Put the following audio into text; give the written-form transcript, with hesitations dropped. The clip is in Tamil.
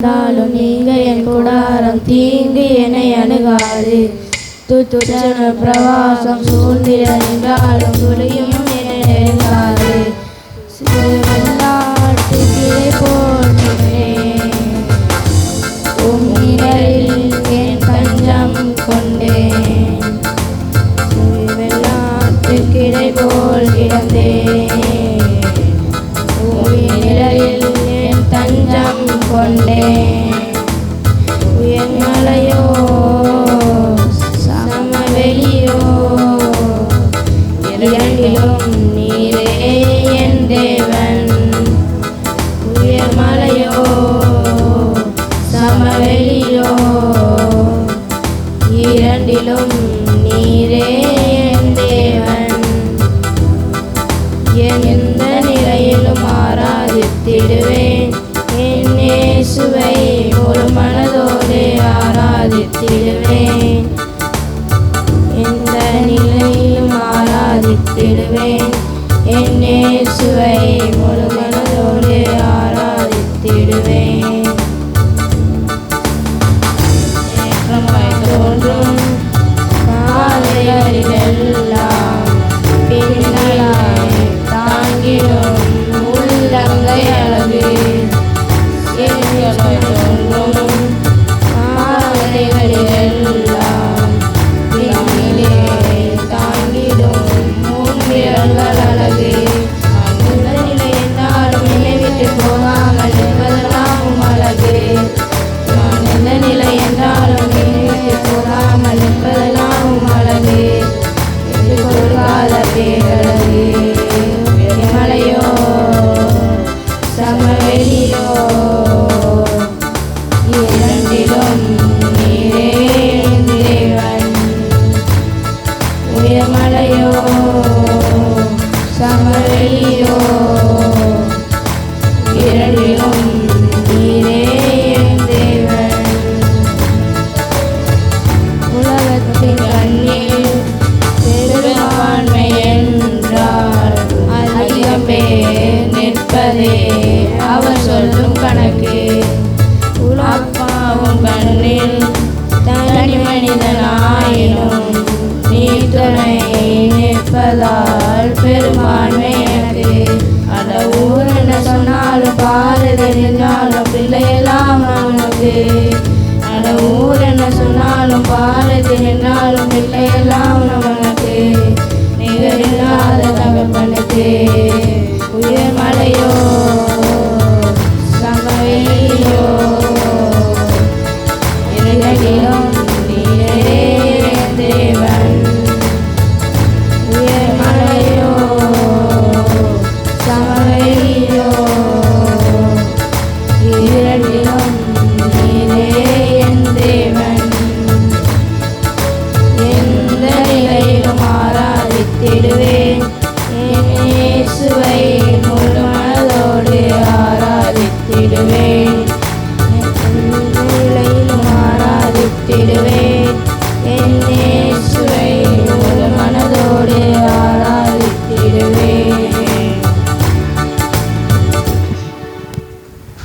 இருந்தாலும் நீங்க என் கூடாரம் தீங்கு என்னை அணுகாது. துச்சன பிரவாசம் சூழ்ந்திருந்தாலும் துளியும் என்னை நெருங்காது. வெள்ளாட்டுக்கே போன்றேன் உம்மிடரில் என் தஞ்சம் கொண்டேன். வெள்ளாட்டுக்கிடை போல் கிடந்தேன் உம்மிடரில் என் தஞ்சம் கொண்டேன். உயர்மலையோ சமவெளியோ இரண்டிலும் நீரே என் தேவன். உயர்மலையோ சமவெளியோ இரண்டிலும் நீரே என் தேவன். எந்த நிலையிலும் ஆராதித்திடுவேன் என் இயேசுவை ஒரு மனதோடு ஆராதித்திடுவேன். எந்த நிலையிலும் ஆராதித்திடுவேன் என் இயேசுவை ஒரு மனதோடு ஆராதித்திடுவேன். ஏற்றமாய் தோன்றும் காலைகளிலெல்லாம் பின்னலாய் தாங்கிடும் உள்ளங்கை அழகு. ஏற்றமாய் தோன்றும் காலைகளிலெல்லாம் பின்னிலே தாங்கிடும் முன்விரல்கள் அழகு. நிலை என்னாலும் என்னை விட்டு போகாமல் என்பதெல்லாம் அழகு. நான் எந்த நிலை என்றாலும் என்னை விட்டு போகாமல் என்பதெல்லாம் அழகு. என்று கொடுக்காத பேரழகு. மலையோ சமவெளியோ இரண்டிலும் நீரே தேவன். உயர்மலையோ சமவெளியோ இரண்டிலும் நீரே தேவன். உலகத்தின் கண்ணில் பெரும்பான்மை என்றால் அதிகம் பேர் நிற்பதே அவர் சொல்லும் கணக்கு. உலப்பாவும் கண்ணில் தனி மனிதனாயினும் நீ துணை நிற்பதால் பெரும்பான்மை எனக்கு. அட ஊர் என்ன சொன்னாலும் பாரு தெரிஞ்சாலும் பிள்ளையெல்லாம் அவனுக்கு. அட ஊர் என்ன சொன்னாலும் பாரு தெரிஞ்சாலும் பிள்ளையெல்லாம் அவனுக்கு. நிகரில்லாத தகப்பனுக்கு